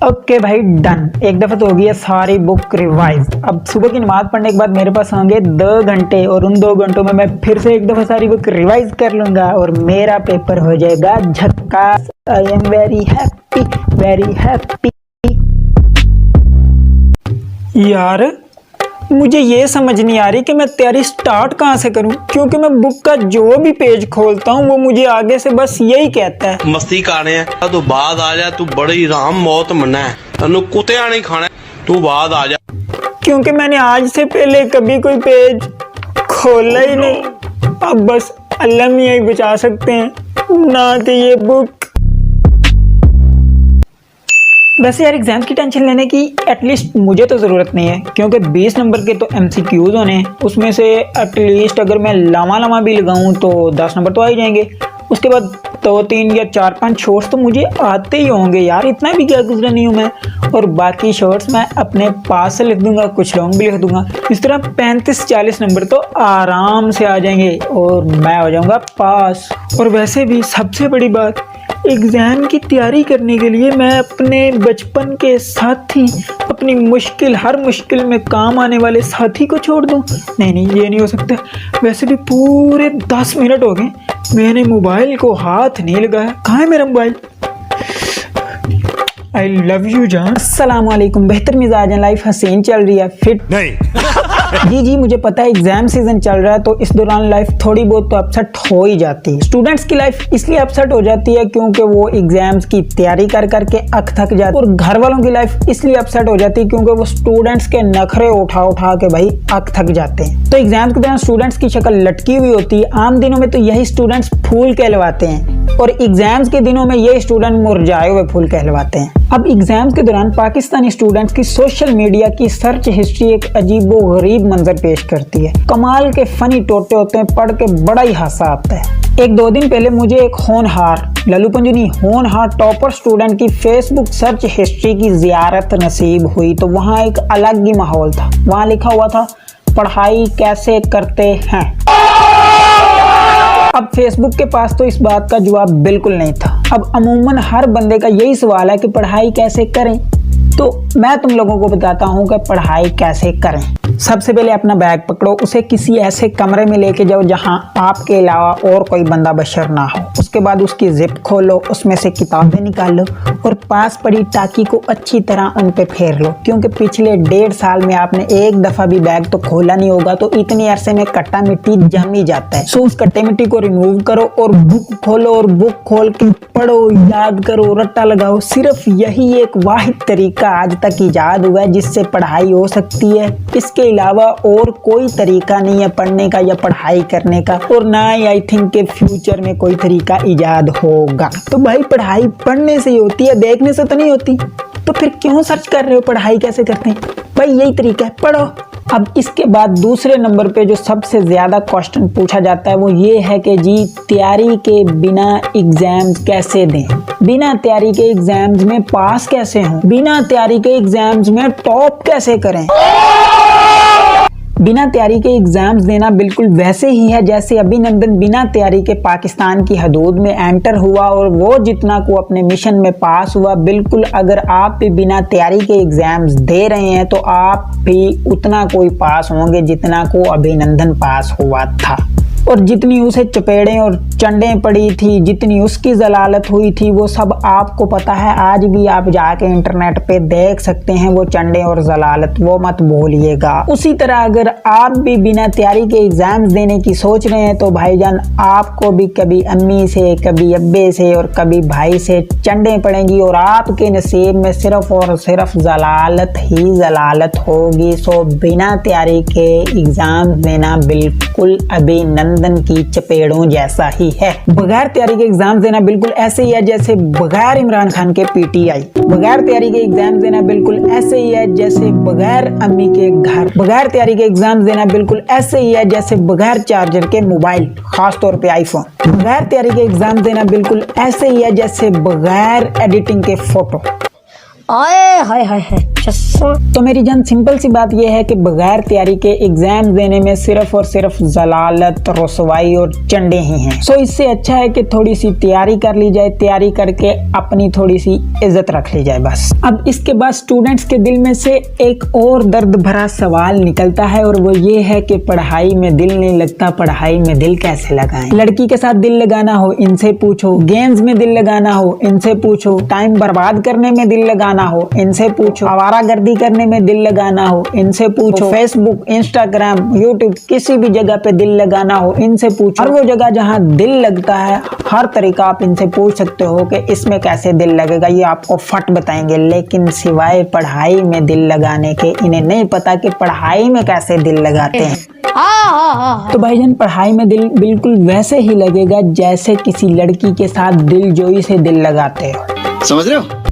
Okay भाई done. एक दफ़ा तो हो गया सारी बुक रिवाइज। अब सुबह की नमाज पढ़ने के बाद मेरे पास होंगे 2 घंटे और उन 2 घंटों में मैं फिर से एक दफ़ा सारी बुक रिवाइज कर लूँगा और मेरा पेपर हो जाएगा झक्कास। I am very happy, very happy. यार मुझे ये समझ नहीं आ रही कि मैं तैयारी स्टार्ट कहाँ से करूं, क्योंकि मैं बुक का जो भी पेज खोलता हूं वो मुझे आगे से बस यही कहता है मस्ती करने है तू बाद आ जा, तू बड़ी राम मौत मना है, तेनू कुत्तिया नहीं खाना, तू बाद आ जा। क्योंकि मैंने आज से पहले कभी कोई पेज खोला ही नहीं। अब बस अल्लाह मियां ही बचा सकते हैं, ना कि ये बुक। वैसे यार एग्जाम्स की टेंशन लेने की एटलीस्ट मुझे तो ज़रूरत नहीं है, क्योंकि 20 नंबर के तो MCQs होने हैं। उसमें से एटलीस्ट अगर मैं लामा भी लगाऊं तो 10 नंबर तो आ ही जाएंगे। उसके बाद 2-3 या 4-5 शॉर्ट्स तो मुझे आते ही होंगे यार, इतना भी क्या गुजरा नहीं हूँ मैं। और बाकी शॉर्ट्स मैं अपने पास से लिख दूंगा, कुछ लॉन्ग भी लिख दूंगा। इस तरह 35-40 नंबर तो आराम से आ जाएंगे और मैं हो जाऊंगा पास। और वैसे भी सबसे बड़ी बात, एग्ज़ाम की तैयारी करने के लिए मैं अपने बचपन के साथी, अपनी हर मुश्किल में काम आने वाले साथी को छोड़ दूं? नहीं, ये नहीं हो सकता। वैसे भी पूरे 10 मिनट हो गए मैंने मोबाइल को हाथ नहीं लगाया। कहाँ है मेरा मोबाइल? आई लव यू जान। अस्सलाम वालेकुम। बेहतर मिजाज है, लाइफ हसीन चल रही है, फिट नहीं। जी मुझे पता है एग्जाम सीजन चल रहा है, तो इस दौरान लाइफ थोड़ी बहुत तो अपसेट हो ही जाती है। स्टूडेंट्स की लाइफ इसलिए अपसेट हो जाती है क्योंकि वो एग्जाम्स की तैयारी कर करके अक थक जाते हैं, और घर वालों की लाइफ इसलिए अपसेट हो जाती है क्योंकि वो स्टूडेंट्स के नखरे उठा के भाई अक थक जाते हैं। तो एग्जाम्स के दौरान स्टूडेंट्स की शक्ल लटकी हुई होती है। आम दिनों में तो यही स्टूडेंट्स फूल कहलवाते हैं, और एग्जाम्स के दिनों में ये स्टूडेंट मुरझाए हुए फूल कहलवाते हैं। अब एग्जाम्स के दौरान पाकिस्तानी स्टूडेंट्स की सोशल मीडिया की सर्च हिस्ट्री एक अजीबो गरीब मंजर पेश करती है। कमाल के फनी टोटे होते हैं, पढ़ के बड़ा ही हासा आता है। 1-2 दिन पहले मुझे एक होनहार लल्लूपंजुनी होनहार टॉपर स्टूडेंट की फेसबुक सर्च हिस्ट्री की जियारत नसीब हुई, तो वहाँ एक अलग ही माहौल था। वहाँ लिखा हुआ था, पढ़ाई कैसे करते हैं। अब फेसबुक के पास तो इस बात का जवाब बिल्कुल नहीं था। अब अमूमन हर बंदे का यही सवाल है कि पढ़ाई कैसे करें, तो मैं तुम लोगों को बताता हूँ कि पढ़ाई कैसे करें। सबसे पहले अपना बैग पकड़ो, उसे किसी ऐसे कमरे में लेके जाओ जहाँ आपके अलावा और कोई बंदा बशर ना हो। उसके बाद उसकी जिप खोलो, उसमें से किताबें निकालो और पास पड़ी टाकी को अच्छी तरह उन पे फेर लो, क्योंकि पिछले 1.5 साल में आपने एक दफ़ा भी बैग तो खोला नहीं होगा, तो इतनी अरसे में कट्टा मिट्टी जम ही जाता है। सो उस कट्टे मिट्टी को रिमूव करो और बुक खोलो, और बुक खोल के पढ़ो, याद करो, रट्टा लगाओ। सिर्फ यही एक वाहिद तरीका आज तक इजाद हुआ है जिससे पढ़ाई हो सकती है। इसके अलावा और कोई तरीका नहीं है पढ़ने का या पढ़ाई करने का, और ना ही आई थिंक के फ्यूचर में कोई तरीका इजाद होगा। तो भाई पढ़ाई पढ़ने से ही होती है, देखने से तो नहीं होती। तो फिर क्यों सर्च कर रहे हो पढ़ाई कैसे करते हैं? भाई यही तरीका है, पढ़ो। अब इसके बाद दूसरे नंबर पे जो सबसे ज़्यादा क्वेश्चन पूछा जाता है वो ये है कि जी तैयारी के बिना एग्जाम्स कैसे दें, बिना तैयारी के एग्जाम्स में पास कैसे हों, बिना तैयारी के एग्जाम्स में टॉप कैसे करें। बिना तैयारी के एग्जाम्स देना बिल्कुल वैसे ही है जैसे अभिनंदन बिना तैयारी के पाकिस्तान की हदूद में एंटर हुआ और वो जितना को अपने मिशन में पास हुआ। बिल्कुल अगर आप भी बिना तैयारी के एग्जाम्स दे रहे हैं तो आप भी उतना कोई पास होंगे जितना को अभिनंदन पास हुआ था। और जितनी उसे चपेड़ें और चंडें पड़ी थी, जितनी उसकी जलालत हुई थी, वो सब आपको पता है। आज भी आप जाके इंटरनेट पे देख सकते हैं वो चंडें और जलालत, वो मत भूलिएगा। उसी तरह अगर आप भी बिना तैयारी के एग्जाम्स देने की सोच रहे हैं तो भाईजान आपको भी कभी अम्मी से, कभी अब्बे से और कभी भाई से चंडें पड़ेंगी और आपके नसीब में सिर्फ और सिर्फ जलालत ही जलालत होगी। सो बिना तैयारी के एग्जाम देना बिल्कुल अभिनंदन की चपेड़ों जैसा ही है। बगैर तैयारी के एग्जाम देना बिल्कुल ऐसे ही है जैसे बगैर इमरान खान के PTI। बगैर तैयारी के एग्जाम देना बिल्कुल ऐसे ही है जैसे बगैर अम्मी के घर। बगैर तैयारी के एग्जाम देना बिल्कुल ऐसे ही है जैसे बगैर चार्जर के मोबाइल, खास तौर पे आईफोन। बगैर तैयारी के एग्जाम देना बिल्कुल ऐसे ही है जैसे बगैर एडिटिंग के फोटो। आए हाय हाय हाय चस्सा। तो मेरी जान सिंपल सी बात यह है कि बगैर तैयारी के एग्जाम देने में सिर्फ और सिर्फ जलालत, रसवाई और चंडे ही हैं। सो इससे अच्छा है कि थोड़ी सी तैयारी कर ली जाए, तैयारी करके अपनी थोड़ी सी इज्जत रख ली जाए बस। अब इसके बाद स्टूडेंट्स के दिल में से एक और दर्द भरा सवाल निकलता है और वो ये है कि पढ़ाई में दिल नहीं लगता, पढ़ाई में दिल कैसे लगाएं। लड़की के साथ दिल लगाना हो इनसे पूछो, गेम्स में दिल लगाना हो इनसे पूछो, टाइम बर्बाद करने में दिल लगाना हो इनसे पूछो, आवारागर्दी करने में दिल लगाना हो इनसे पूछो, फेसबुक, इंस्टाग्राम, यूट्यूब किसी भी जगह पे दिल लगाना हो इनसे पूछो। और वो जगह जहाँ दिल लगता है हर तरीका आप इनसे पूछ सकते हो कि इसमें कैसे दिल लगेगा, ये आपको फट बताएंगे। लेकिन सिवाय पढ़ाई में दिल लगाने के इन्हें नहीं पता कि पढ़ाई में कैसे दिल लगाते हैं। तो भाईजान पढ़ाई में दिल बिल्कुल वैसे ही लगेगा जैसे किसी लड़की के साथ दिलजोई से दिल लगाते हो, समझ रहे हो।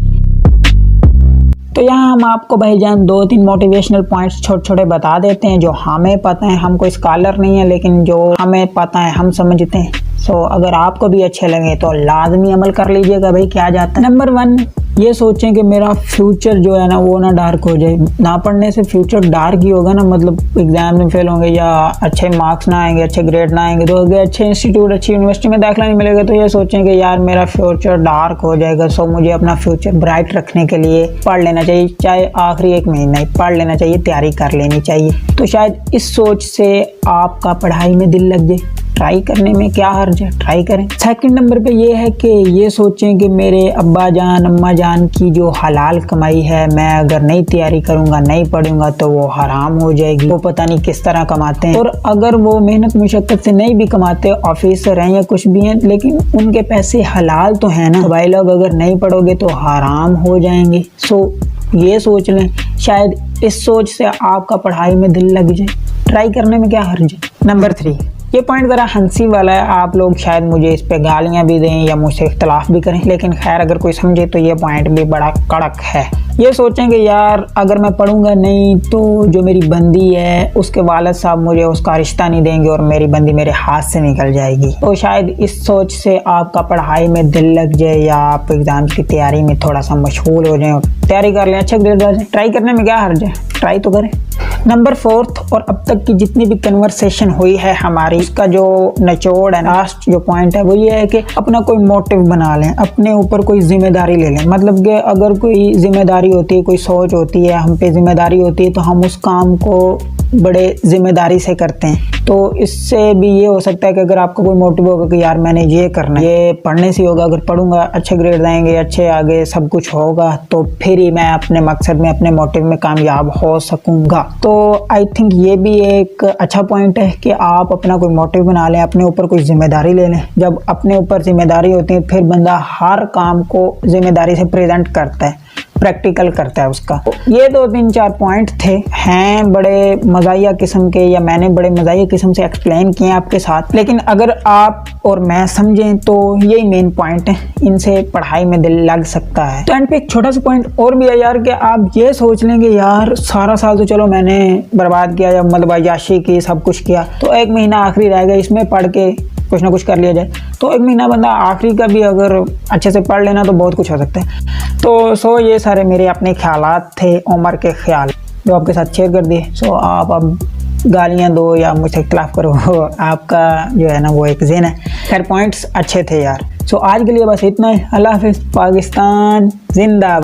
तो यहाँ हम आपको भाईजान 2-3 मोटिवेशनल पॉइंट्स छोटे छोटे बता देते हैं जो हमें पता है। हम कोई स्कॉलर नहीं है लेकिन जो हमें पता है हम समझते हैं। सो अगर आपको भी अच्छे लगे तो लाजमी अमल कर लीजिएगा भाई। क्या जाता है, नंबर 1 ये सोचें कि मेरा फ्यूचर जो है ना वो ना डार्क हो जाए। ना पढ़ने से फ्यूचर डार्क ही होगा ना, मतलब एग्जाम में फेल होंगे या अच्छे मार्क्स ना आएंगे, अच्छे ग्रेड ना आएंगे, तो अगर अच्छे इंस्टीट्यूट, अच्छी यूनिवर्सिटी में दाखिला नहीं मिलेगा तो ये सोचें कि यार मेरा फ्यूचर डार्क हो जाएगा। सो मुझे अपना फ्यूचर ब्राइट रखने के लिए पढ़ लेना चाहिए, चाहे आखिरी 1 महीना ही पढ़ लेना चाहिए, तैयारी कर लेनी चाहिए। तो शायद इस सोच से आपका पढ़ाई में दिल लग जाए। ट्राई करने में क्या हर्ज है, ट्राई करें। सेकंड नंबर पे ये है कि ये सोचें कि मेरे अब्बा जान, अम्मा जान की जो हलाल कमाई है, मैं अगर नहीं तैयारी करूंगा, नहीं पढ़ूंगा तो वो हराम हो जाएगी। वो पता नहीं किस तरह कमाते हैं, और अगर वो मेहनत मुशक्कत से नहीं भी कमाते, ऑफिसर हैं या कुछ भी हैं, लेकिन उनके पैसे हलाल तो है ना। तो भाई लोग अगर नहीं पढ़ोगे तो हराम हो जाएंगे। सो ये सोच लें, शायद इस सोच से आपका पढ़ाई में दिल लग जाए। ट्राई करने में क्या हर्ज है। नंबर 3 ये पॉइंट ज़रा हंसी वाला है, आप लोग शायद मुझे इस पे गालियां भी दें या मुझसे इख्तलाफ भी करें, लेकिन खैर अगर कोई समझे तो ये पॉइंट भी बड़ा कड़क है। ये सोचें कि यार अगर मैं पढ़ूंगा नहीं तो जो मेरी बंदी है उसके वालिद साहब मुझे उसका रिश्ता नहीं देंगे और मेरी बंदी मेरे हाथ से निकल जाएगी। तो शायद इस सोच से आपका पढ़ाई में दिल लग जाए या आप एग्ज़ाम्स की तैयारी में थोड़ा सा मशगूल हो जाएं और तैयारी कर लें, अच्छा ग्रेड आ जाए। ट्राई करने में क्या हर्ज है, ट्राई तो करें। नंबर 4 और अब तक की जितनी भी कन्वर्सेशन हुई है हमारी, इसका जो निचोड़ है, लास्ट जो पॉइंट है वो ये है कि अपना कोई मोटिव बना लें, अपने ऊपर कोई जिम्मेदारी ले लें। मतलब कि अगर कोई जिम्मेदारी होती है, कोई सोच होती है, हम पे जिम्मेदारी होती है, तो हम उस काम को बड़े जिम्मेदारी से करते हैं। तो इससे भी ये हो सकता है कि अगर आपका कोई मोटिव होगा कि यार मैंने ये करना है, ये पढ़ने से होगा, अगर पढ़ूंगा अच्छे ग्रेड आएंगे, अच्छे आगे सब कुछ होगा, तो फिर ही मैं अपने मकसद में, अपने मोटिव में कामयाब हो सकूंगा। तो आई थिंक ये भी एक अच्छा पॉइंट है कि आप अपना कोई मोटिव बना लें, अपने ऊपर कोई जिम्मेदारी ले लें। जब अपने ऊपर जिम्मेदारी होती है फिर बंदा हर काम को जिम्मेदारी से प्रेजेंट करता है, प्रैक्टिकल करता है उसका। ये 2-3-4 पॉइंट थे, हैं बड़े मज़ाहिया किस्म के, या मैंने बड़े मज़ाहिया किस्म से एक्सप्लेन किए आपके साथ, लेकिन अगर आप और मैं समझें तो यही मेन पॉइंट है, इनसे पढ़ाई में दिल लग सकता है। तो एंड पे एक छोटा सा पॉइंट और भी है यार, कि आप ये सोच लेंगे यार सारा साल तो चलो मैंने बर्बाद किया, या मतलब अय्याशी की, सब कुछ किया, तो 1 महीना आखिरी रहेगा, इसमें पढ़ के कुछ ना कुछ कर लिया जाए। तो 1 महीना बंदा आखिरी का भी अगर अच्छे से पढ़ लेना तो बहुत कुछ हो सकता है। तो ये सारे मेरे अपने ख्यालात थे, उम्र के ख्याल जो आपके साथ शेयर कर दिए। सो आप अब गालियाँ दो या मुझसे इख्तलाफ करो, आपका जो है ना वो एक ज़हन है। खैर पॉइंट्स अच्छे थे यार। सो आज के लिए बस इतना ही। अल्लाह हाफिज़। पाकिस्तान जिंदाबाद।